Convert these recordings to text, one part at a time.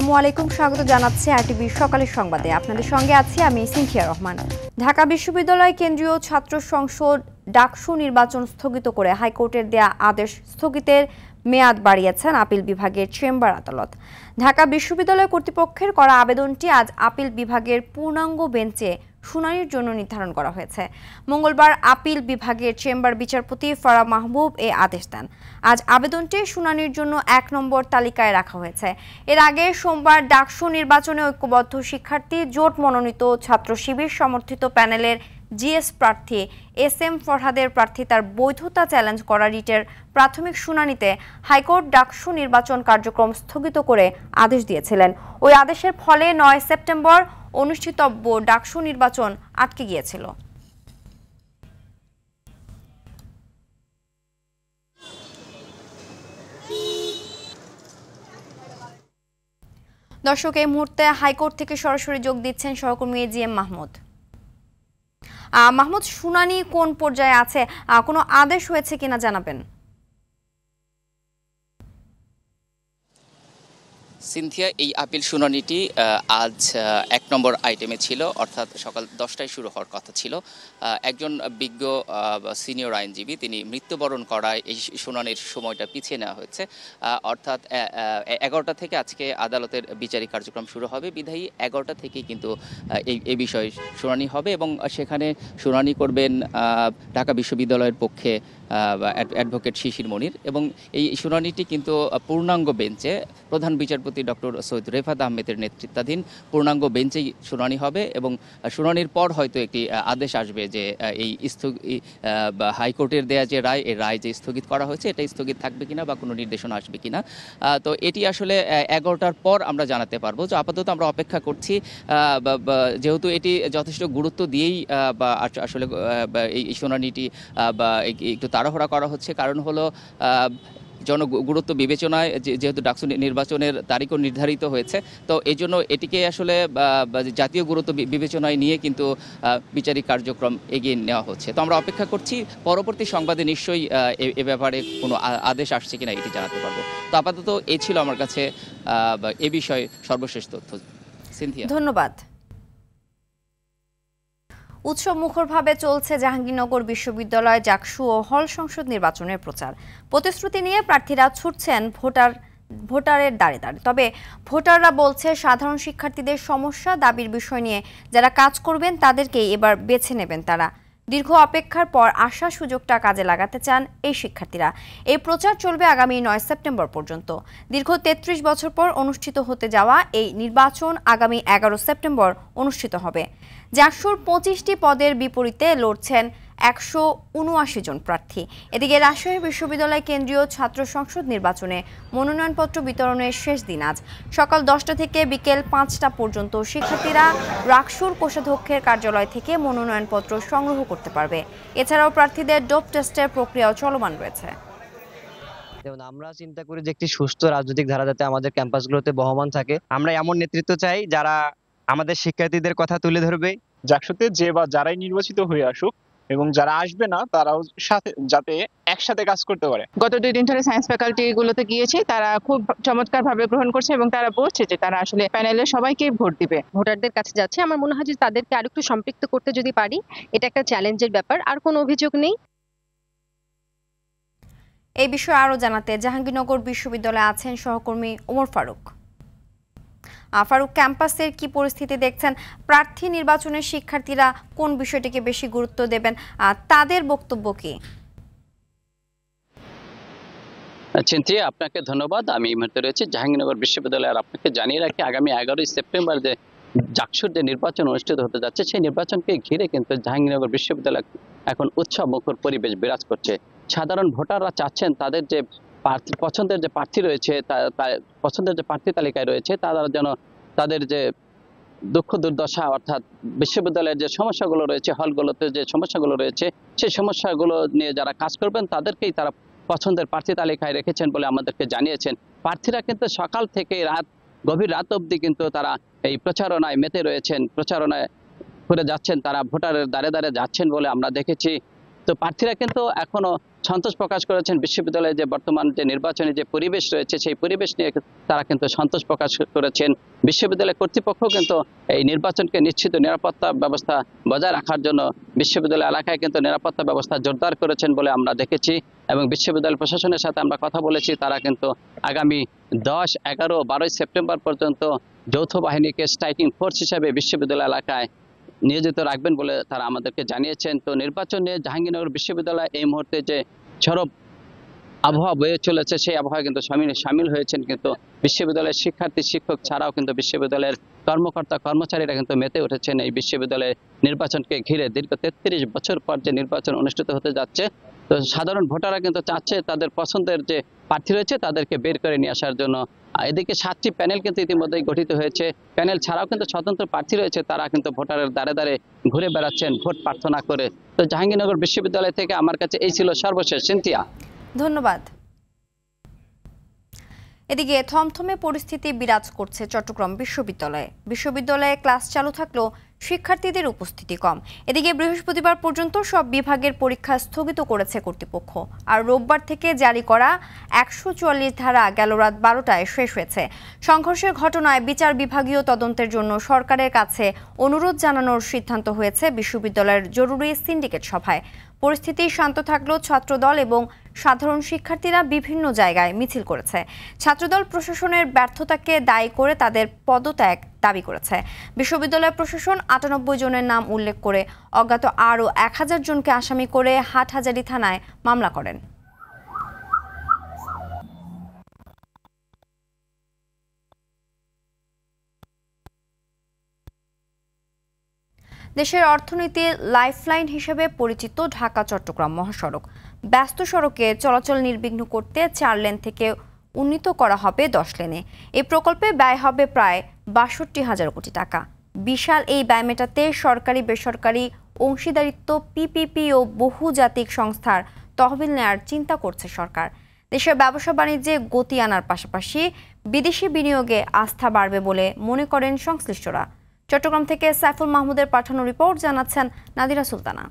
আসসালামু আলাইকুম, স্বাগত জানাচ্ছি আরটিভির সকালের সংবাদে। আপনাদের সঙ্গে আছি আমি সিনথিয়া রহমান। ঢাকা বিশ্ববিদ্যালয় কেন্দ্রীয় ছাত্র সংসদ ডাকসু নির্বাচন স্থগিত করে হাইকোর্টের দেয়া আদেশ স্থগিতের মেয়াদ বাড়িয়েছেন আপিল বিভাগের চেম্বার আদালত। ঢাকা বিশ্ববিদ্যালয় কর্তৃপক্ষের করা আবেদনটি আজ আপিল বিভাগের পূর্ণাঙ্গ বেঞ্চে শুনানির জন্য নির্ধারণ করা হয়েছে। মঙ্গলবার আপিল বিভাগের চেম্বার বিচারপতি ফারাহ মাহবুব এই আদেশ দেন। আজ আবেদনটি শুনানির জন্য ১ নম্বর তালিকায় রাখা হয়েছে। এর আগে সোমবার ডাকসু নির্বাচনে ঐক্যবদ্ধ শিক্ষার্থী জোট মনোনীত ছাত্র শিবির সমর্থিত প্যানেলের জিএস প্রার্থী এস.এম. ফরহাদের প্রার্থিতার বৈধতা চ্যালেঞ্জ করা রিটের প্রাথমিক শুনানিতে হাইকোর্ট ডাকসু নির্বাচন কার্যক্রম স্থগিত করে আদেশ দিয়েছিলেন। ওই আদেশের ফলে ৯ সেপ্টেম্বর অনুষ্ঠিতব্য ডাকসু নির্বাচন আটকে গিয়েছিল। দর্শক, এই মুহূর্তে হাইকোর্ট থেকে সরাসরি যোগ দিচ্ছেন সহকর্মী জি.এম. মাহমুদ। মাহমুদ, শুনানি কোন পর্যায়ে আছে, কোনো আদেশ হয়েছে কিনা জানাবেন? সিনথিয়া, এই আপিল শুনানিটি আজ ১ নম্বর আইটেমে ছিল, অর্থাৎ সকাল ১০টায় শুরু হওয়ার কথা ছিল। একজন বিজ্ঞ সিনিয়র আইনজীবী তিনি মৃত্যুবরণ করায় এই শুনানির সময়টা পিছিয়ে নেওয়া হয়েছে। অর্থাৎ ১১টা থেকে আজকে আদালতের বিচারিক কার্যক্রম শুরু হবে, বিধায়ী ১১টা থেকেই কিন্তু এই বিষয়ে শুনানি হবে এবং সেখানে শুনানি করবেন ঢাকা বিশ্ববিদ্যালয়ের পক্ষে অ্যাডভোকেট শিশির মনির। এবং এই শুনানিটি কিন্তু পূর্ণাঙ্গ বেঞ্চে প্রধান বিচারপতি ডক্টর সৈয়দ রেফাত আহমেদের নেতৃত্বাধীন পূর্ণাঙ্গ বেঞ্চেই শুনানি হবে এবং শুনানির পর হয়তো একটি আদেশ আসবে যে এই হাইকোর্টের দেয়া যে রায়, এই রায় যে স্থগিত করা হয়েছে এটা স্থগিত থাকবে কিনা বা কোনো নির্দেশনা আসবে কিনা। তো এটি আসলে ১১টার পর আমরা জানাতে পারবো। যে আপাতত আমরা অপেক্ষা করছি, যেহেতু এটি যথেষ্ট গুরুত্ব দিয়েই বা আসলে এই শুনানিটি বা একটু তাড়াহুড়া করা হচ্ছে। কারণ হলো গুরুত্ব বিবেচনায় যেহেতু ডাকসু নির্বাচনের তারিখও নির্ধারিত হয়েছে, তো এই জন্য এটিকে আসলে জাতীয় গুরুত্ব বিবেচনায় নিয়ে কিন্তু বিচারিক কার্যক্রম এগিয়ে নেওয়া হচ্ছে। তো আমরা অপেক্ষা করছি, পরবর্তী সংবাদে নিশ্চয়ই এ ব্যাপারে কোনো আদেশ আসছে কিনা এটি জানাতে পারবো। তো আপাতত এই ছিল আমার কাছে এ বিষয়ে সর্বশেষ তথ্য। সিনথিয়া, ধন্যবাদ। উৎসব মুখরভাবে চলছে জাহাঙ্গীরনগর বিশ্ববিদ্যালয় ডাকসু ও হল সংসদ নির্বাচনের প্রচার। প্রতিশ্রুতি নিয়ে প্রার্থীরা ছুটছেন ভোটারের দ্বারে দ্বারে। তবে ভোটাররা বলছে সাধারণ শিক্ষার্থীদের সমস্যা দাবির বিষয় নিয়ে যারা কাজ করবেন তাদেরকেই এবার বেছে নেবেন তারা। দীর্ঘ অপেক্ষার পর আসা সুযোগটা কাজে লাগাতে চান এই শিক্ষার্থীরা। এই প্রচার চলবে আগামী ৯ সেপ্টেম্বর পর্যন্ত। দীর্ঘ ৩৩ বছর পর অনুষ্ঠিত হতে যাওয়া এই নির্বাচন আগামী ১১ সেপ্টেম্বর অনুষ্ঠিত হবে। ডাকসুর ২৫টি পদের বিপরীতে লড়ছেন ১৭৯ জন প্রার্থী। এদিকে রাজশাহী বিশ্ববিদ্যালয় কেন্দ্রীয় ছাত্র সংসদ নির্বাচনে মনোনয়নপত্র বিতরণের শেষ দিন আজ। সকাল ১০টা থেকে বিকেল ৫টা পর্যন্ত শিক্ষার্থীরা ডাকসুর কোষাধ্যক্ষের কার্যালয় থেকে মনোনয়নপত্র সংগ্রহ করতে পারবে। এছাড়াও প্রার্থীদের ডোপ টেস্টের প্রক্রিয়াও চলমান রয়েছে। যেমন আমরা চিন্তা করি যে একটি সুস্থ রাজনৈতিক ধারা যাতে আমাদের ক্যাম্পাসগুলোতে বহমান থাকে। আমরা এমন নেতৃত্ব চাই যারা আমাদের শিক্ষার্থীদের কথা তুলে ধরবে। ডাকসুতে যে বা যারাই নির্বাচিত হয়ে আসুক এবং যারা আসবে না তারাও সাথে যাতে একসাথে কাজ করতে পারে। গত 2 দিন ধরে সায়েন্স ফ্যাকাল্টি গুলোতে গিয়েছে, তারা খুব চমৎকার ভাবে গ্রহণ করছে এবং তারা বলছে যে তারা আসলে প্যানেলের সবাইকে ভোট দিবে। ভোটারদের কাছে যাচ্ছে, আমার মনে হয় যে তাদেরকে আরেকটু সম্পৃক্ত করতে যদি পারি, এটা একটা চ্যালেঞ্জের ব্যাপার। আর কোনো অভিযোগ নেই। এই বিষয়ে আরো জানাতে জাহাঙ্গীরনগর বিশ্ববিদ্যালয়ে আছেন সহকর্মী ওমর ফারুক। ফারুক, ক্যাম্পাসের কি পরিস্থিতি দেখছেন? প্রার্থী নির্বাচনের শিক্ষার্থীরা কোন বিষয়টিকে বেশি গুরুত্ব দেবেন, তাদের বক্তব্য কি? চিন্তিয়া, আপনাকে ধন্যবাদ। আমি এই মুহূর্তে রয়েছে জাহাঙ্গীরনগর বিশ্ববিদ্যালয়। আর আপনাকে জানিয়ে রাখি, আগামী ১১ সেপ্টেম্বর যে ডাকসুর যে নির্বাচন অনুষ্ঠিত হতে যাচ্ছে, সেই নির্বাচনকে ঘিরে কিন্তু জাহাঙ্গীরনগর বিশ্ববিদ্যালয় এখন উৎসব মুখর পরিবেশ বিরাজ করছে। সাধারণ ভোটাররা চাচ্ছেন তাদের যে পছন্দের যে প্রার্থী রয়েছে, পছন্দের যে প্রার্থী তালিকায় রয়েছে, তারা যেন তাদের যে দুঃখ দুর্দশা, অর্থাৎ বিশ্ববিদ্যালয়ের যে সমস্যাগুলো রয়েছে, হলগুলোতে যে সমস্যাগুলো রয়েছে, সেই সমস্যাগুলো নিয়ে যারা কাজ করবেন তাদেরকেই তারা পছন্দের প্রার্থী তালিকায় রেখেছেন বলে আমাদেরকে জানিয়েছেন। প্রার্থীরা কিন্তু সকাল থেকে গভীর রাত অবধি কিন্তু তারা এই প্রচারণায় মেতে রয়েছেন, প্রচারণায় করে যাচ্ছেন, তারা ভোটারের দ্বারে দ্বারে যাচ্ছেন বলে আমরা দেখেছি। তো প্রার্থীরা কিন্তু এখনো সন্তোষ প্রকাশ করেছেন বিশ্ববিদ্যালয়ে যে বর্তমান যে নির্বাচনী যে পরিবেশ রয়েছে সেই পরিবেশ নিয়ে তারা কিন্তু সন্তোষ প্রকাশ করেছেন। বিশ্ববিদ্যালয় কর্তৃপক্ষ কিন্তু এই নির্বাচনকে নিশ্চিত নিরাপত্তা ব্যবস্থা বজায় রাখার জন্য বিশ্ববিদ্যালয় এলাকায় কিন্তু নিরাপত্তা ব্যবস্থা জোরদার করেছেন বলে আমরা দেখেছি এবং বিশ্ববিদ্যালয় প্রশাসনের সাথে আমরা কথা বলেছি। তারা কিন্তু আগামী 10, 11, 12 সেপ্টেম্বর পর্যন্ত যৌথ বাহিনীকে স্ট্রাইকিং ফোর্স হিসেবে বিশ্ববিদ্যালয় এলাকায় নিয়োজিত রাখবেন বলে তারা আমাদেরকে জানিয়েছেন। তো নির্বাচন নিয়ে জাহাঙ্গীরনগর বিশ্ববিদ্যালয় এই মুহূর্তে যে সরব আবহাওয়া বয়ে চলেছে সেই আবহাওয়া কিন্তু সামিল হয়েছেন কিন্তু বিশ্ববিদ্যালয়ের শিক্ষার্থী শিক্ষক ছাড়াও কিন্তু বিশ্ববিদ্যালয়ের কর্মকর্তা কর্মচারীরা কিন্তু মেতে উঠেছেন এই বিশ্ববিদ্যালয়ের নির্বাচনকে ঘিরে। দীর্ঘ 33 বছর পর যে নির্বাচন অনুষ্ঠিত হতে যাচ্ছে, তো সাধারণ ভোটাররা কিন্তু চাচ্ছে তাদের পছন্দের যে প্রার্থী রয়েছে তাদেরকে বের করে নিয়ে আসার জন্য। এদিকে 7টি প্যানেল কিন্তু ইতিমধ্যেই গঠিত হয়েছে। প্যানেল ছাড়াও কিন্তু স্বতন্ত্র প্রার্থী রয়েছে, তারা কিন্তু ভোটারের দ্বারে দ্বারে ঘুরে বেড়াচ্ছেন ভোট প্রার্থনা করে। তো জাহাঙ্গীরনগর বিশ্ববিদ্যালয় থেকে আমার কাছে এই ছিল সর্বশেষ। সিনথিয়া, ধন্যবাদ। এদিকে থমথমে পরিস্থিতি বিরাজ করছে চট্টগ্রাম বিশ্ববিদ্যালয়ে ক্লাস চালু থাকলেও শিক্ষার্থীদের উপস্থিতি কম। এদিকে বৃহস্পতিবার পর্যন্ত সব বিভাগের পরীক্ষা স্থগিত করেছে কর্তৃপক্ষ। আর রোববার থেকে জারি করা 144 ধারা গেল রাত 12টায় শেষ হয়েছে। সংঘর্ষের ঘটনায় বিচার বিভাগীয় তদন্তের জন্য সরকারের কাছে অনুরোধ জানানোর সিদ্ধান্ত হয়েছে বিশ্ববিদ্যালয়ের জরুরি সিন্ডিকেট সভায়। পরিস্থিতি শান্ত থাকলেও ছাত্রদল এবং সাধারণ শিক্ষার্থীরা বিভিন্ন জায়গায় মিছিল করেছে। ছাত্রদল প্রশাসনের ব্যর্থতাকে দায়ী করে তাদের পদত্যাগ দাবি করেছে। বিশ্ববিদ্যালয় প্রশাসন 98 জনের নাম উল্লেখ করে অজ্ঞাত আরও 1000 জনকে আসামি করে হাটহাজারী থানায় মামলা করেন। দেশের অর্থনীতির লাইফলাইন হিসেবে পরিচিত ঢাকা চট্টগ্রাম মহাসড়ক ব্যস্ত সড়কে চলাচল নির্বিঘ্ন করতে 4 লেন থেকে উন্নীত করা হবে 10 লেনে। এই প্রকল্পে ব্যয় হবে প্রায় 62,000 কোটি টাকা। বিশাল এই ব্যয় মেটাতে সরকারি বেসরকারি অংশীদারিত্ব পিপিপি ও বহুজাতিক সংস্থার তহবিল নেয়ার চিন্তা করছে সরকার। দেশের ব্যবসা বাণিজ্যে গতি আনার পাশাপাশি বিদেশি বিনিয়োগে আস্থা বাড়বে বলে মনে করেন সংশ্লিষ্টরা। চট্টগ্রাম থেকে সাইফুল মাহমুদের পাঠানো রিপোর্ট জানাচ্ছেন নাদিরা সুলতানা।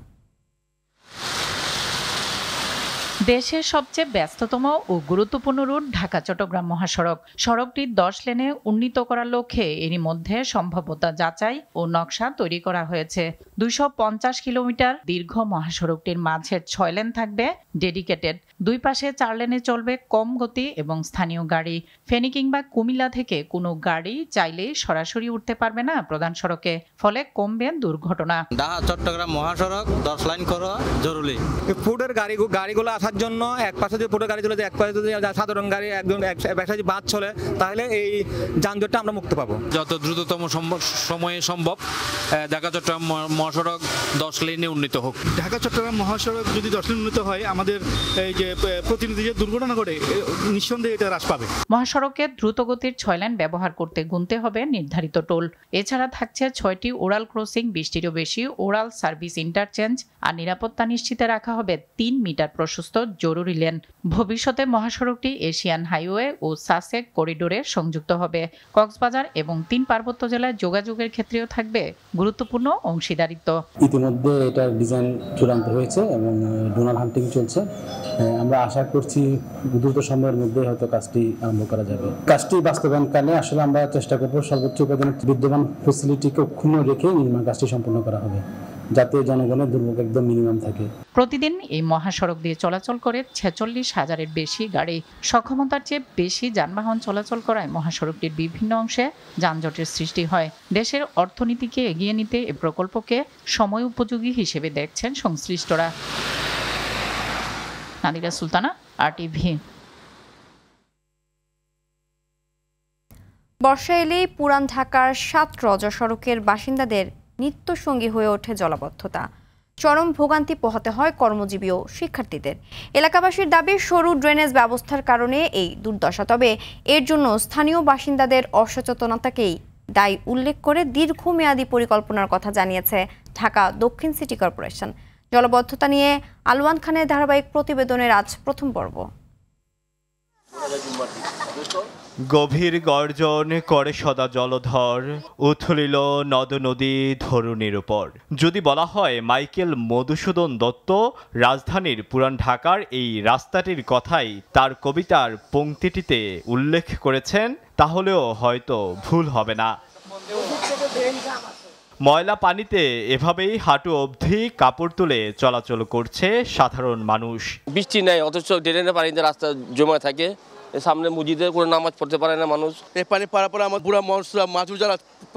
দেশের সবচেয়ে ব্যস্ততম ও গুরুত্বপূর্ণ রুট ঢাকা চট্টগ্রাম মহাসড়ক। সড়কটি 10 লেনে উন্নীত করার লক্ষ্যে এরই মধ্যে সম্ভাব্যতা যাচাই ও নকশা তৈরি করা হয়েছে। 250 কিলোমিটার দীর্ঘ মহাসড়কটির মাঝের 6 লেন থাকবে ডেডিকেটেড। দুই পাশে 4 লেনে চলবে কম গতি এবং স্থানীয় গাড়ি। ফেনী কিংবা কুমিল্লা থেকে কোনো গাড়ি চাইলেই সরাসরি উঠতে পারবে না প্রধান সড়কে, ফলে কমবে দুর্ঘটনা। ঢাকা চট্টগ্রাম মহাসড়ক 10 লাইন করা জরুরি। ফুডের গাড়িগুলো আসার জন্য এক পাশে যদি ফুডের গাড়ি চলে যায়, এক পাশে যদি সাধারণ গাড়ি একজন একসাথে বাস চলে, তাহলে এই যানজটটা আমরা মুক্ত পাবো। যত দ্রুততম সময়ে সম্ভব ঢাকা চট্টগ্রাম মহাসড়ক 10 লেনে উন্নীত হোক। ঢাকা চট্টগ্রাম মহাসড়ক যদি 10 লেনে উন্নীত হয়, আমাদের এই যে প্রতিনিধি যে দুর্ঘটনা ঘটে নিঃসন্দেহে এটা হ্রাস পাবে। মহাসড়কে দ্রুতগতির 6 লেন ব্যবহার করতে গুনতে হবে নির্ধারিত টোল। এছাড়া থাকছে 6টি ওরাল ক্রসিং, 20টিরও বেশি ওরাল সার্ভিস ইন্টারচেঞ্জ, আর নিরাপত্তা নিশ্চিতে রাখা হবে 3 মিটার প্রশস্ত জরুরি লেন। ভবিষ্যতে মহাসড়কটি এশিয়ান হাইওয়ে ও সাসেক করিডোরে সংযুক্ত হবে। কক্সবাজার এবং 3 পার্বত্য জেলায় যোগাযোগের ক্ষেত্রেও থাকবে গুরুত্বপূর্ণ অংশীদারিত্ব। ইতিমধ্যে এটার ডিজাইন চূড়ান্ত হয়েছে এবং ডোনাল হান্টিং চলছে। আমরা আশা করছি দ্রুত সময়ের মধ্যে হয়তো কাজটি আরম্ভ করা যাবে। কাজটি বাস্তবায়নকালে আসলে আমরা চেষ্টা করব সর্বোচ্চ উপাদানের বিদ্যমান ফ্যাসিলিটিকে অক্ষুণ্ণ রেখে নির্মাণ কাজটি সম্পন্ন করা হবে, যাতে জনগণের দুর্ভোগ একদম মিনিমাম থাকে। প্রতিদিন এই মহাসড়ক দিয়ে চলাচল করে 46,000-এর বেশি গাড়ি। সক্ষমতার চেয়ে বেশি যানবাহন চলাচল করায় মহাসড়কটির বিভিন্ন অংশে যানজটের সৃষ্টি হয়। দেশের অর্থনীতিকে এগিয়ে নিতে এই প্রকল্পকে সময় উপযোগী হিসেবে দেখছেন সংশ্লিষ্টরা। নাদিরা সুলতানা, RTV। বর্ষা এলেই পুরান ঢাকার 7 রজা সড়কের বাসিন্দাদের নিত্যসঙ্গী হয়ে ওঠে জলাবদ্ধতা। চরম ভোগান্তি পোহাতে হয় কর্মজীবী ও শিক্ষার্থীদের। এলাকাবাসীর দাবি সরু ড্রেনেজ ব্যবস্থার কারণে এই দুর্দশা। তবে এর জন্য স্থানীয় বাসিন্দাদের অসচেতনতাকেই দায়ী উল্লেখ করে দীর্ঘমেয়াদী পরিকল্পনার কথা জানিয়েছে ঢাকা দক্ষিণ সিটি কর্পোরেশন। জলাবদ্ধতা নিয়ে আলওয়ান খানের ধারাবাহিক প্রতিবেদনের আজ প্রথম পর্ব। গভীর গর্জন করে সদা জলধর, উথলিল নদ নদী ধরুণীর উপর। যদি বলা হয় মাইকেল মধুসূদন দত্ত রাজধানীর পুরান ঢাকার এই রাস্তাটির কথাই তার কবিতার পংক্তিটিতে উল্লেখ করেছেন, তাহলেও হয়তো ভুল হবে না। ময়লা পানিতে এভাবেই হাঁটু অবধি কাপড় তুলে চলাচল করছে সাধারণ মানুষ। বৃষ্টি নেই, অথচ ড্রেনের পানিতে রাস্তা জমে থাকে। সামনে মসজিদে কোনো নামাজ পড়তে পারে না মানুষ। এই পানি পাড়া পরে আমার বুড়া মানুষরা মাজুর যারা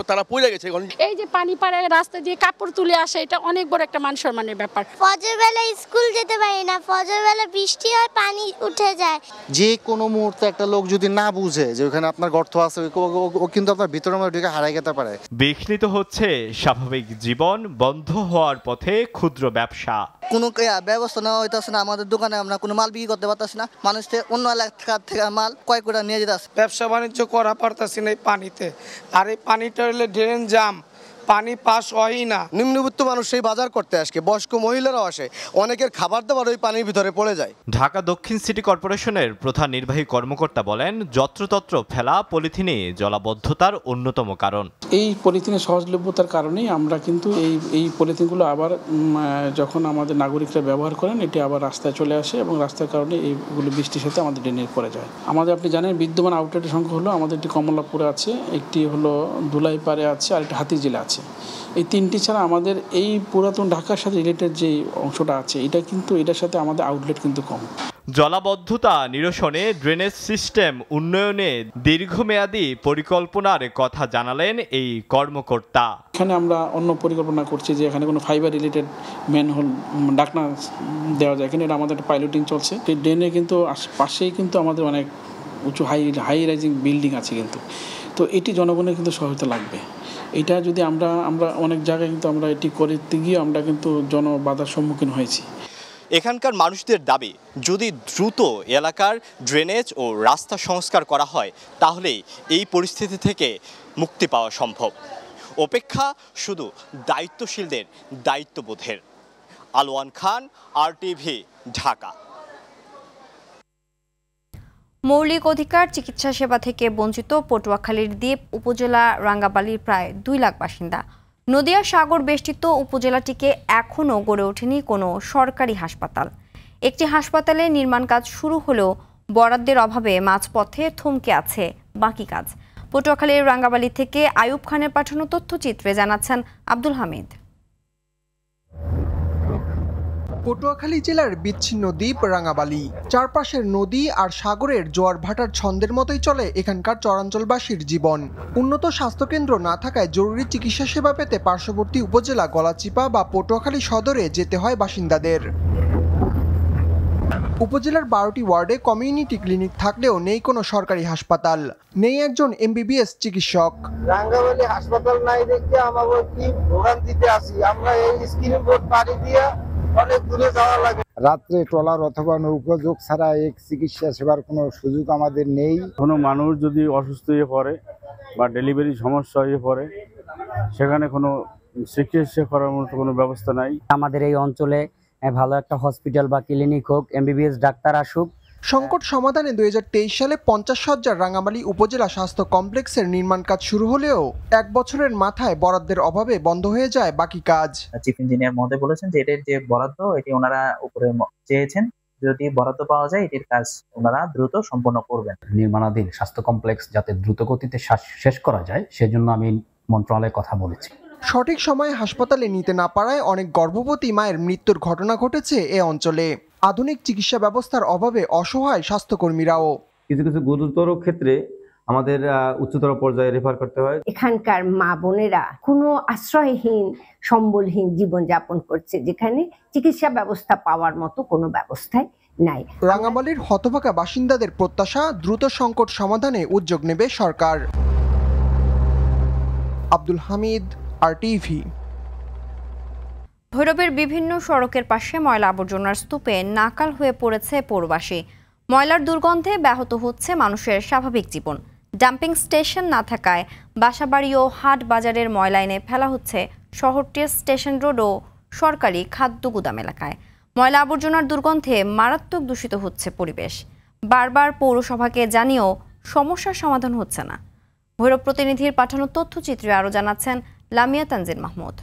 তারা পড়ে গেছে। এই যে পানি পাড়ে রাস্তা দিয়ে কাপড় তুলে আসে, এটা অনেক বড় একটা মান সম্মানের ব্যাপার। ফজর বেলা স্কুল যেতে পারি না, ফজর বেলা বৃষ্টি হয়, পানি উঠে যায়। যে কোনো মুহূর্তে একটা লোক যদি না বুঝে যে ওখানে আপনার গর্ত আছে, ও কিন্তু আপনার ভিতরে ঢুকে হারাই যেতে পারে। বিঘ্নিত হচ্ছে স্বাভাবিক জীবন, বন্ধ হওয়ার পথে ক্ষুদ্র ব্যবসা। কোনো ব্যবস্থা নেওয়া হইতেছে না, আমাদের দোকানে আমরা কোনো মাল বিক্রি করতে পারতেছি না। মানুষ অন্য এলাকা থেকে মাল কয় করে নিয়ে যেতে আসে। ব্যবসা বাণিজ্য করা পারতেছি না এই পানিতে, আর এই পানিটা হলে ড্রেন জাম, পানি পাস হয়ই না। নিম্নবিত্ত মানুষ সেই বাজার করতে আসে, বয়স্ক মহিলারাও আসে, অনেকের খাবার দাবার ওই পানির ভিতরে পড়ে যায়। ঢাকা দক্ষিণ সিটি কর্পোরেশনের প্রধান নির্বাহী কর্মকর্তা বলেন, যত্রতত্র ফেলা পলিথিনই জলাবদ্ধতার অন্যতম কারণ। এই পলিথিনের সহজলভ্যতার কারণেই আমরা কিন্তু এই পলিথিনগুলো আবার যখন আমাদের নাগরিকরা ব্যবহার করেন, এটি আবার রাস্তায় চলে আসে এবং রাস্তার কারণে এইগুলো বৃষ্টির সাথে আমাদের ড্রেনে পড়ে যায়। আমাদের আপনি জানেন বিদ্যমান আউটলেটের সংখ্যা হলো, আমাদের একটি কমলাপুরে আছে, একটি হলো ধুলাইপাড়ে আছে, আর একটি হাতিঝিলে আছে। এই তিনটি ছাড়া আমাদের এই পুরাতন ঢাকার সাথে রিলেটেড যে অংশটা আছে, এটা কিন্তু এটার সাথে আমাদের আউটলেট কিন্তু কম। জলাবদ্ধতা নিরসনে ড্রেনেজ সিস্টেম উন্নয়নে দীর্ঘমেয়াদী পরিকল্পনার কথা জানালেন এই কর্মকর্তা। এখানে আমরা অন্য পরিকল্পনা করছি যে এখানে কোনো ফাইবার রিলেটেড ম্যানহোল ডাকনা দেওয়া যায়, এখানে আমাদের একটা পাইলটিং চলছে। এই ড্রেনে কিন্তু পাশেই কিন্তু আমাদের অনেক উঁচু হাই রাইজিং বিল্ডিং আছে, কিন্তু তো এটি জনগণের কিন্তু সহায়তা লাগবে। এটা যদি আমরা অনেক জায়গায় কিন্তু আমরা এটি করতে গিয়ে আমরা কিন্তু জনবাধার সম্মুখীন হয়েছি। এখানকার মানুষদের দাবি, যদি দ্রুত এলাকার ড্রেনেজ ও রাস্তা সংস্কার করা হয়, তাহলেই এই পরিস্থিতি থেকে মুক্তি পাওয়া সম্ভব। অপেক্ষা শুধু দায়িত্বশীলদের দায়িত্ববোধের। আলোয়ান খান, RTV, ঢাকা। মৌলিক অধিকার চিকিৎসা সেবা থেকে বঞ্চিত পটুয়াখালীর দ্বীপ উপজেলা রাঙ্গাবালির প্রায় 2 লাখ বাসিন্দা। নদিয়া সাগর বেষ্টিত উপজেলাটিকে এখনও গড়ে ওঠেনি কোনো সরকারি হাসপাতাল। একটি হাসপাতালে নির্মাণ কাজ শুরু হলেও বরাদ্দের অভাবে মাঝপথে থমকে আছে বাকি কাজ। পটুয়াখালীর রাঙ্গাবালি থেকে আয়ুব খানের পাঠানো তথ্যচিত্রে জানাচ্ছেন আব্দুল হামিদ। পটুয়াখালী জেলার বিচ্ছিন্ন দ্বীপ রাঙ্গাবালি, চারপাশের নদী আর সাগরের জোয়ার ভাটার ছন্দের মতোই চলে এখানকার চরাঞ্চলবাসীর জীবন। উন্নত স্বাস্থ্যকেন্দ্র না থাকায় জরুরি চিকিৎসা সেবা পেতে পার্শ্ববর্তী উপজেলা গলাচিপা বা পটুয়াখালী সদরে যেতে হয় বাসিন্দাদের। উপজেলার 12টি ওয়ার্ডে কমিউনিটি ক্লিনিক থাকলেও নেই কোনো সরকারি হাসপাতাল, নেই একজন MBBS চিকিৎসক। রাঙ্গাবালি হাসপাতাল নাই দেখে আমাদের কি ভোগান্তিতে আছি আমরা। এই স্ক্রিন বোর্ড পাড়ি দিয়ে অনেক দূরে যাওয়া লাগে। রাত্রে ট্রলার অথবা নৌকাযোগ ছাড়া এক চিকিৎসা সেবার কোনো সুযোগ আমাদের নেই। কোনো মানুষ যদি অসুস্থ হয়ে পড়ে বা ডেলিভারি সমস্যা হয়ে পড়ে, সেখানে কোনো চিকিৎসা করার মতো কোনো ব্যবস্থা নাই। আমাদের এই অঞ্চলে ভালো একটা হসপিটাল বা ক্লিনিক হোক, MBBS ডাক্তার আসুক। সংকট সমাধানে 2023 সালে 50 সজ্জার রাঙ্গামালী উপজেলা স্বাস্থ্য কমপ্লেক্সের নির্মাণ কাজ শুরু হলেও 1 বছরের মাথায় বরাদ্দের অভাবে বন্ধ হয়ে যায় বাকি কাজ। চিফ ইঞ্জিনিয়ার মহোদয় বলেছেন যে এটার যে বরাদ্দ এটি ওনারা উপরে চেয়েছেন, যদি বরাদ্দ পাওয়া যায় এটির কাজ ওনারা দ্রুত সম্পন্ন করবেন। নির্মাণাধীন স্বাস্থ্য কমপ্লেক্স যাতে দ্রুত গতিতে শেষ করা যায় সেজন্য আমি মন্ত্রণালয়ে কথা বলেছি। সঠিক সময়ে হাসপাতালে নিতে না পারায় অনেক গর্ভবতী মায়ের মৃত্যুর ঘটনা ঘটেছে এ অঞ্চলে। আধুনিক চিকিৎসা ব্যবস্থার অভাবে অসহায় স্বাস্থ্যকর্মীরাও। কিছু কিছু গুরুতর ক্ষেত্রে আমাদের উচ্চতর পর্যায়ে রেফার করতে হয়। এখানকার মা বোনেরা কোনো আশ্রয়হীন সম্বলহীন জীবন যাপন করছে, যেখানে চিকিৎসা ব্যবস্থা পাওয়ার মতো কোনো ব্যবস্থাই নাই। রাঙ্গামালীর হতভাগা বাসিন্দাদের প্রত্যাশা, দ্রুত সংকট সমাধানে উদ্যোগ নেবে সরকার। আব্দুল হামিদ, RTV। ভৈরবের বিভিন্ন সড়কের পাশে ময়লা আবর্জনার স্তূপে নাকাল হয়ে পড়েছে পৌরবাসী। ময়লার দুর্গন্ধে ব্যাহত হচ্ছে মানুষের স্বাভাবিক জীবন। ডাম্পিং স্টেশন না থাকায় বাসাবাড়ি ও হাট বাজারের ময়লা এনে ফেলা হচ্ছে শহরটির স্টেশন রোড ও সরকারি খাদ্য গুদাম এলাকায়। ময়লা আবর্জনার দুর্গন্ধে মারাত্মক দূষিত হচ্ছে পরিবেশ। বারবার পৌরসভাকে জানিয়েও সমস্যার সমাধান হচ্ছে না। ভৈরব প্রতিনিধির পাঠানো তথ্যচিত্রে আরও জানাচ্ছেন লামিয়া তানজিন মাহমুদ।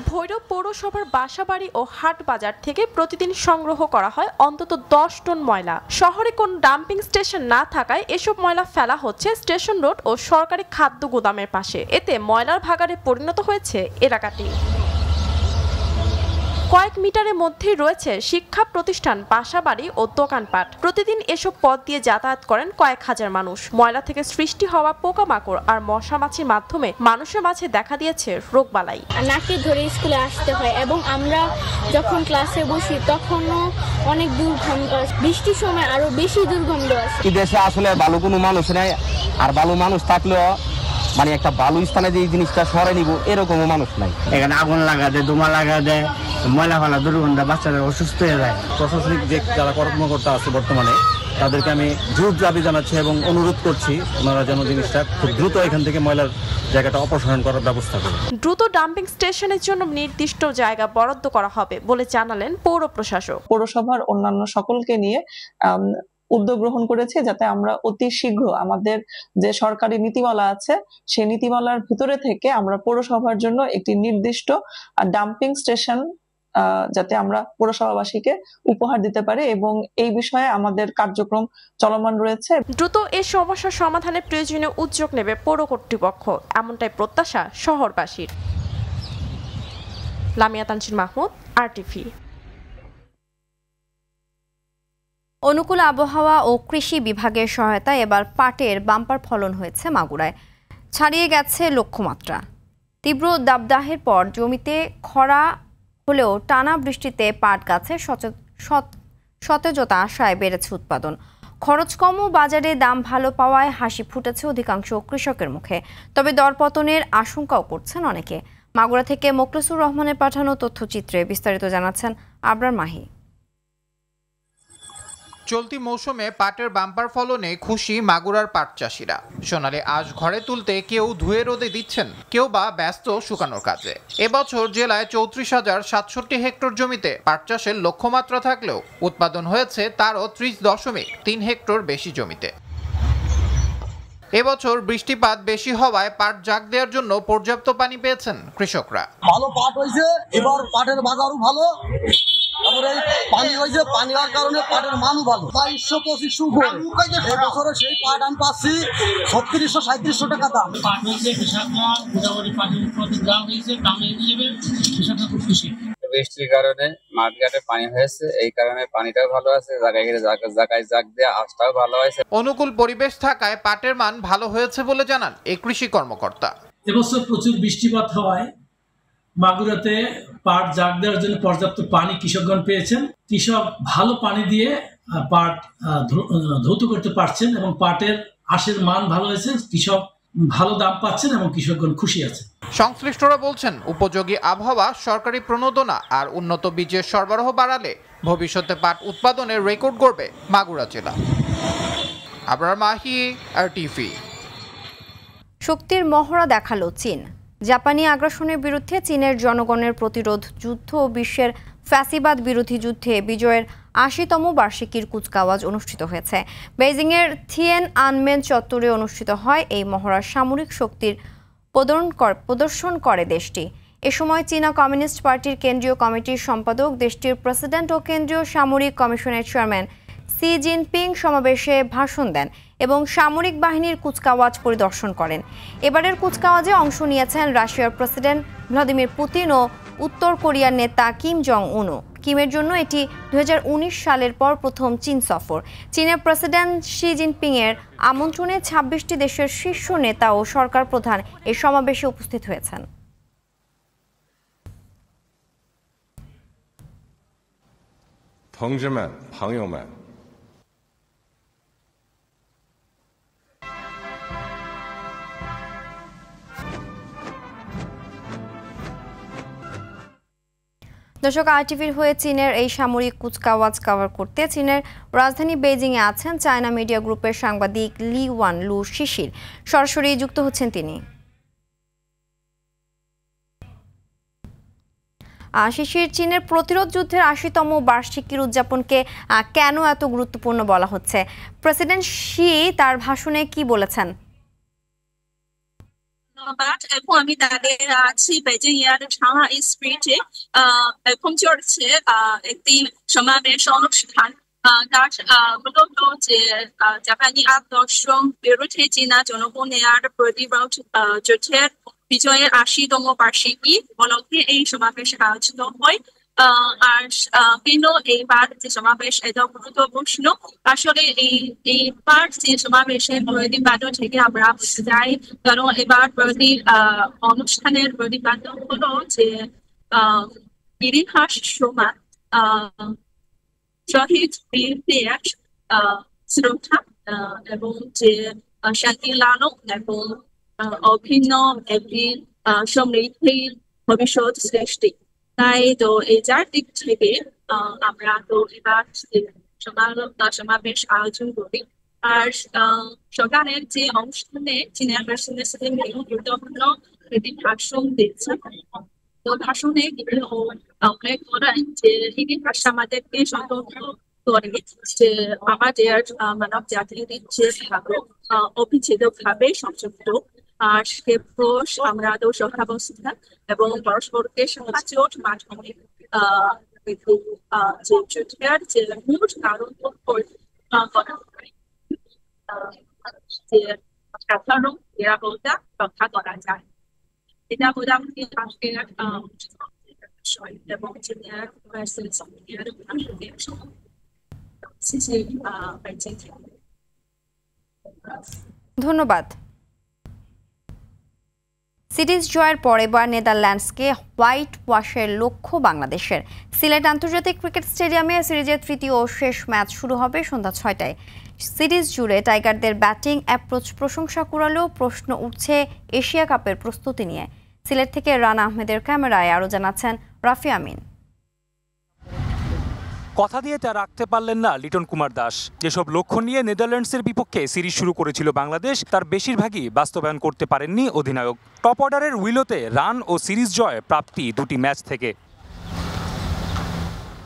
ভৈরব পৌরসভার বাসাবাড়ি ও হাট বাজার থেকে প্রতিদিন সংগ্রহ করা হয় অন্তত 10 টন ময়লা। শহরে কোন ডাম্পিং স্টেশন না থাকায় এসব ময়লা ফেলা হচ্ছে স্টেশন রোড ও সরকারি খাদ্য গুদামের পাশে। এতে ময়লার ভাগাড়ে পরিণত হয়েছে এলাকাটি। কয়েক মিটারের মধ্যেই রয়েছে শিক্ষা প্রতিষ্ঠান, বাসাবাড়ি ও দোকানপাট। প্রতিদিন এসব পথ দিয়ে যাতায়াত করেন কয়েক হাজার মানুষ। ময়লা থেকে সৃষ্টি হওয়া পোকামাকড় আর মশা মাছির মাধ্যমে মানুষের মাঝে দেখা দিয়েছে রোগবালাই। নাকে ধরে স্কুলে আসতে হয় এবং আমরা যখন ক্লাসে বসি তখনও অনেক দুর্গন্ধ, বৃষ্টির সময় আরো বেশি দুর্গন্ধ আছে। এই দেশে আসলে ভালো কোনো মানুষ নেই, আর ভালো মানুষ থাকলেও মানে একটা ভালো স্থানে যে জিনিসটা সরে নিব এরকমও মানুষ নাই। এখানে আগুন লাগা দেয়, ধোঁয়া লাগা দেয়, ময়লা ফেলা, দুর্গন্ধ, বাচ্চাদের অসুস্থ হয়ে যায়। প্রশাসনিক যে যারা কর্মকর্তা আছে বর্তমানে তাদেরকে আমি জোর দাবি জানাচ্ছি এবং অনুরোধ করছি ওনারা যেন জিনিসটা খুব দ্রুত এখান থেকে ময়লার জায়গাটা অপসারণ করার ব্যবস্থা করেন। দ্রুত ডাম্পিং স্টেশনের জন্য নির্দিষ্ট জায়গা বরাদ্দ করা হবে বলে জানালেন পৌর প্রশাসক। পৌরসভার অন্যান্য সকলকে নিয়ে উদ্যোগ গ্রহণ করেছে যাতে আমরা অতি শীঘ্র আমাদের যে সরকারি নীতিমালা আছে সেই নীতিমালার ভিতরে থেকে আমরা পৌরসভার জন্য একটি নির্দিষ্ট ডাম্পিং স্টেশন যাতে আমরা পৌরসভাবাসীকে উপহার দিতে পারি, এবং এই বিষয়ে আমাদের কার্যক্রম চলমান রয়েছে। দ্রুত এই সমস্যার সমাধানে প্রয়োজনীয় উদ্যোগ নেবে পৌর কর্তৃপক্ষ, এমনটাই প্রত্যাশা শহরবাসীর। লামিয়া তানজিন মাহমুদ, RTV। অনুকূল আবহাওয়া ও কৃষি বিভাগের সহায়তায় এবার পাটের বাম্পার ফলন হয়েছে মাগুরায়, ছাড়িয়ে গেছে লক্ষ্যমাত্রা। তীব্র দাবদাহের পর জমিতে খরা হলেও টানা বৃষ্টিতে পাট গাছের সতেজতা আশায় বেড়েছে উৎপাদন। খরচ কম ও বাজারে দাম ভালো পাওয়ায় হাসি ফুটেছে অধিকাংশ কৃষকের মুখে। তবে দরপতনের আশঙ্কাও করছেন অনেকে। মাগুরা থেকে মোখলেসুর রহমানের পাঠানো তথ্যচিত্রে বিস্তারিত জানাচ্ছেন আবরার মাহি। চলতি মৌসুমে পাটের বাম্পার ফলনে খুশি মাগুরার পাট চাষিরা। সোনালী আঁশ ঘরে তুলতে কেউ ধুয়ে রোদে দিচ্ছেন, কেউ বা ব্যস্ত শুকানোর কাজে। এবছর জেলায় 34,067 হেক্টর জমিতে পাট চাষের লক্ষ্যমাত্রা থাকলেও উৎপাদন হয়েছে তারও 30.3 হেক্টর বেশি জমিতে। এবছর বৃষ্টিপাত বেশি হওয়ায় পাট জাগ দেওয়ার জন্য পর্যাপ্ত পানি পেয়েছেন কৃষকরা। ভালো পাট হয়েছে, এবার পাটের বাজারও ভালো, তারপরে পানি হয়েছে, পানি হওয়ার কারণে পাটের মানও ভালো। 2200-2500 উপরে এবছরে সেই পাট আমি পাচ্ছি 3600-3700 টাকা দাম। পাট হয়েছে, কৃষকরা মোটামুটি পাটের উৎপাদন যা হয়েছে দামে হিসেবে কৃষকরা খুব খুশি। বৃষ্টির কারণে মাঠঘাটে পানি হয়েছে, এই কারণে পানিটাও ভালো আছে, জায়গায় জাগ দেওয়া আঁশটাও ভালো হয়েছে। অনুকূল পরিবেশ থাকায় পাটের মান ভালো হয়েছে বলে জানান এই কৃষি কর্মকর্তা। এবছর প্রচুর বৃষ্টিপাত হওয়ায় মাগুরাতে পাট জাগ দেওয়ার জন্য পর্যাপ্ত পানি কৃষকগণ পেয়েছেন। কৃষক ভালো পানি দিয়ে পাট ধৌত করতে পারছেন এবং পাটের আঁশের মান ভালো হয়েছে, কৃষক ভালো দাম পাচ্ছেন এবং কৃষকগণ খুশি আছে। সংশ্লিষ্টরা বলছেন উপযোগী আবহাওয়া, সরকারি প্রণোদনা আর উন্নত বীজের সরবরাহ বাড়ালে ভবিষ্যতে পাট উৎপাদনের রেকর্ড গড়বে মাগুরা জেলা। আবরার মাহি, RTV। শক্তির মহড়া দেখালো চীন। জাপানি আগ্রাসনের বিরুদ্ধে চীনের জনগণের প্রতিরোধ যুদ্ধ ও বিশ্বের ফ্যাসিবাদ বিরোধী যুদ্ধে বিজয়ের ৮০তম বার্ষিকীর কুচকাওয়াজ অনুষ্ঠিত হয়েছে। বেইজিংয়ের থিয়েন আনমেন চত্বরে অনুষ্ঠিত হয় এই মহড়ার সামরিক শক্তির প্রদর্শন করে দেশটি। এ সময় চীনা কমিউনিস্ট পার্টির কেন্দ্রীয় কমিটির সম্পাদক, দেশটির প্রেসিডেন্ট ও কেন্দ্রীয় সামরিক কমিশনের চেয়ারম্যান সি জিনপিং সমাবেশে ভাষণ দেন এবং সামরিক বাহিনীর কুচকাওয়াজ পরিদর্শন করেন। এবারের কুচকাওয়াজে অংশ নিয়েছেন রাশিয়ার প্রেসিডেন্ট ভ্লাদিমির পুতিন ও উত্তর কোরিয়ার নেতা কিম জং উনও। কিমের জন্য এটি 2019 সালের পর প্রথম চীন সফর। চীনের প্রেসিডেন্ট শি জিনপিংয়ের আমন্ত্রণে 26টি দেশের শীর্ষ নেতা ও সরকার প্রধান এই সমাবেশে উপস্থিত হয়েছেন। দর্শক, RTVর হয়ে চীনের এই সামরিক কুচকাওয়াজ কভার করতে চীনের রাজধানী বেইজিংয়ে আছেন চায়না মিডিয়া গ্রুপের সাংবাদিক লি ওয়ান লু শিশির। সরাসরি যুক্ত হচ্ছেন তিনি। শিশির, চীনের প্রতিরোধ যুদ্ধের ৮০তম বার্ষিকীর উদযাপনকে কেন এত গুরুত্বপূর্ণ বলা হচ্ছে? প্রেসিডেন্ট শি তার ভাষণে কি বলেছেন? এখন আমি দাঁড়িয়ে আছি বেজিং এয়ার সাংহাই স্ট্রিটে। এখন চলছে একটি সমাবেশ অনুষ্ঠান। মূলত যে জাপানি আদর্শ বিরুদ্ধে চীনা জনগণের প্রতিরোধ যুদ্ধের বিজয়ের ৮০তম বার্ষিকী উপলক্ষে এই সমাবেশ আয়োজিত হয়। আর কেন এইবার যে সমাবেশ এত গুরুত্বপূর্ণ, আসলে এইবার যে সমাবেশের প্রতিবাদ থেকে আমরা যাই, কারণ এবার অনুষ্ঠানের প্রতিবাদ হলো যে ইতিহাস সমান শহীদ বীরদের শ্রদ্ধা এবং যে শান্তি লালন এবং অভিন্ন একটি সমৃদ্ধির ভবিষ্যৎ সৃষ্টি। তাই তো এই চার দিক থেকে আমরা তো এবার সমাবেশ আয়োজন করি। আর সরকারের যে অনুষ্ঠানে চীনের প্রেসিডেন্টের সাথে গুরুত্বপূর্ণ একটি ভাষণ দিচ্ছে। তো ভাষণে উল্লেখ করেন যে ইতিহাস আমাদেরকে সতর্ক করে যে আমাদের মানব জাতির যে অবিচ্ছেদ্য ভাবে সংযুক্ত। আর আমরা তো সহাবস্থা এবং পরস্পরকে সাহায্যের মাধ্যমে যে যুদ্ধের যে মূল কারণ করা হয়, যে সাধারণ নিরাপত্তা রক্ষা করা যায়। এটা মোটামুটি আজকের বিষয় এবং ধন্যবাদ। সিরিজ জয়ের পর এবার নেদারল্যান্ডসকে হোয়াইট ওয়াশের লক্ষ্য বাংলাদেশের। সিলেট আন্তর্জাতিক ক্রিকেট স্টেডিয়ামে সিরিজের তৃতীয় ও শেষ ম্যাচ শুরু হবে সন্ধ্যা ৬টায়। সিরিজ জুড়ে টাইগারদের ব্যাটিং অ্যাপ্রোচ প্রশংসা কুড়ালেও প্রশ্ন উঠছে এশিয়া কাপের প্রস্তুতি নিয়ে। সিলেট থেকে রানা আহমেদের ক্যামেরায় আরও জানাচ্ছেন রাফি আমিন। কথা দিয়ে তা রাখতে পারলেন না লিটন কুমার দাস। যেসব লক্ষ্য নিয়ে নেদারল্যান্ডসের বিপক্ষে সিরিজ শুরু করেছিল বাংলাদেশ, তার বেশিরভাগই বাস্তবায়ন করতে পারেননি অধিনায়ক। টপ অর্ডারের উইলোতে রান ও সিরিজ জয় প্রাপ্তি দুটি ম্যাচ থেকে।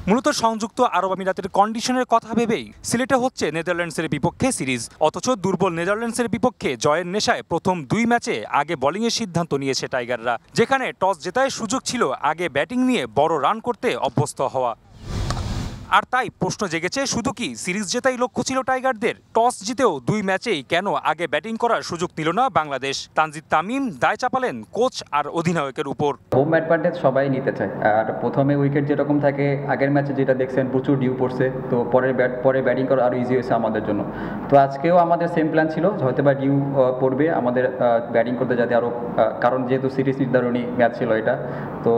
মূলত সংযুক্ত আরব আমিরাতের কন্ডিশনের কথা ভেবেই সিলেটে হচ্ছে নেদারল্যান্ডসের বিপক্ষে সিরিজ। অথচ দুর্বল নেদারল্যান্ডসের বিপক্ষে জয়ের নেশায় প্রথম দুই ম্যাচে আগে বোলিংয়ের সিদ্ধান্ত নিয়েছে টাইগাররা, যেখানে টস জেতায় সুযোগ ছিল আগে ব্যাটিং নিয়ে বড় রান করতে অভ্যস্ত হওয়া। আর তাই প্রশ্ন জেগেছে, শুধু কি সিরিজ জেতাই লক্ষ্য ছিল টাইগারদের? টস জিতেও দুই ম্যাচেই কেন আগে ব্যাটিং করার সুযোগ নিল না বাংলাদেশ? তানজিদ তামিম দায় চাপালেন কোচ আর অধিনায়কের উপর। হোম অ্যাডভান্টেজ সবাই নিতে চায়, আর প্রথমে উইকেট যেরকম থাকে, আগের ম্যাচে যেটা দেখছেন প্রচুর ডিউ পড়ছে, তো পরে ব্যাটিং করা আরও ইজি হয়েছে আমাদের জন্য। তো আজকেও আমাদের সেম প্ল্যান ছিল, হয়তো বা ডিউ পড়বে আমাদের ব্যাটিং করতে যাতে আরও, কারণ যেহেতু সিরিজ নির্ধারণী ম্যাচ ছিল এটা। তো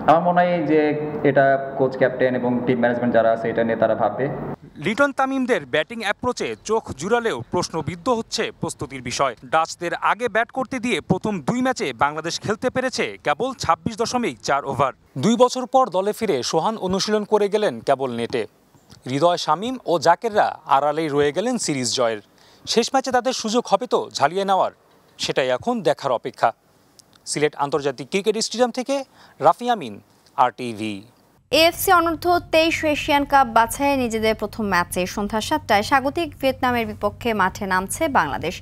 আমার মনে হয় যে এটা কোচ, ক্যাপ্টেন এবং টিম ম্যানেজমেন্ট যারা আছে এটা নিয়ে তারা ভাববে। লিটন তামিমদের ব্যাটিং অ্যাপ্রোচে চোখ জুড়ালেও প্রশ্নবিদ্ধ হচ্ছে প্রস্তুতির বিষয়। ডাচদের আগে ব্যাট করতে দিয়ে প্রথম দুই ম্যাচে বাংলাদেশ খেলতে পেরেছে কেবল 26.4 ওভার। 2 বছর পর দলে ফিরে সোহান অনুশীলন করে গেলেন কেবল নেটে। হৃদয়, শামীম ও জাকেররা আড়ালেই রয়ে গেলেন সিরিজ জয়ের। শেষ ম্যাচে তাদের সুযোগ হবে তো ঝালিয়ে নেওয়ার, সেটাই এখন দেখার অপেক্ষা। সিলেট আন্তর্জাতিক ক্রিকেট স্টেডিয়াম থেকে রাফি আমিন, RTV। এএফসি অনূর্ধ্ব 23 এশিয়ান কাপ বাছাইয়ে নিজেদের প্রথম ম্যাচে সন্ধ্যা 7টায় স্বাগতিক ভিয়েতনামের বিপক্ষে মাঠে নামছে বাংলাদেশ।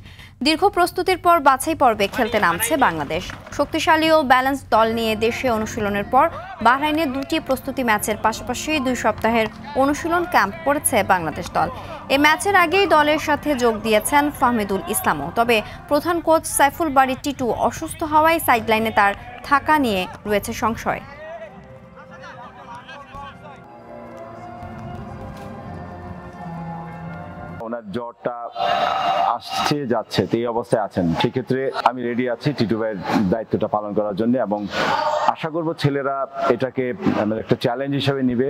দীর্ঘ প্রস্তুতির পর বাছাই পর্বে খেলতে নামছে বাংলাদেশ। শক্তিশালী ও ব্যালেন্স দল নিয়ে দেশে অনুশীলনের পর বাহরাইনে 2টি প্রস্তুতি ম্যাচের পাশাপাশি 2 সপ্তাহের অনুশীলন ক্যাম্প করেছে বাংলাদেশ দল। এই ম্যাচের আগেই দলের সাথে যোগ দিয়েছেন ফাহমিদুল ইসলামও। তবে প্রধান কোচ সাইফুল বারী টিটু অসুস্থ হওয়ায় সাইডলাইনে তার থাকা নিয়ে রয়েছে সংশয়। ওনার জ্বরটা আসছে যাচ্ছে, তো এই অবস্থায় আছেন, সেক্ষেত্রে আমি রেডি আছি টিটু ভাইয়ের দায়িত্বটা পালন করার জন্য, এবং আশা করব ছেলেরা এটাকে একটা চ্যালেঞ্জ হিসেবে নিবে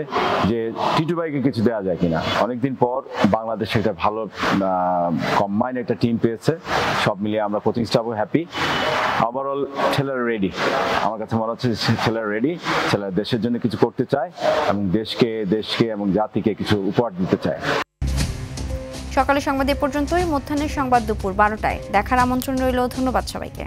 যে টিটু ভাইকে কিছু দেওয়া যায় কিনা। অনেকদিন পর বাংলাদেশ একটা ভালো কম্বাইন একটা টিম পেয়েছে, সব মিলিয়ে আমরা কোচিং স্টাফও হ্যাপি। ওভারঅল ছেলেরা রেডি, আমার কাছে মনে হচ্ছে ছেলেরা রেডি, ছেলেরা দেশের জন্য কিছু করতে চায় এবং দেশকে এবং জাতিকে কিছু উপহার দিতে চায়। সকালের সংবাদ এ পর্যন্তই। মধ্যাহ্নের সংবাদ দুপুর 12টায় দেখার আমন্ত্রণ রইল। ধন্যবাদ সবাইকে।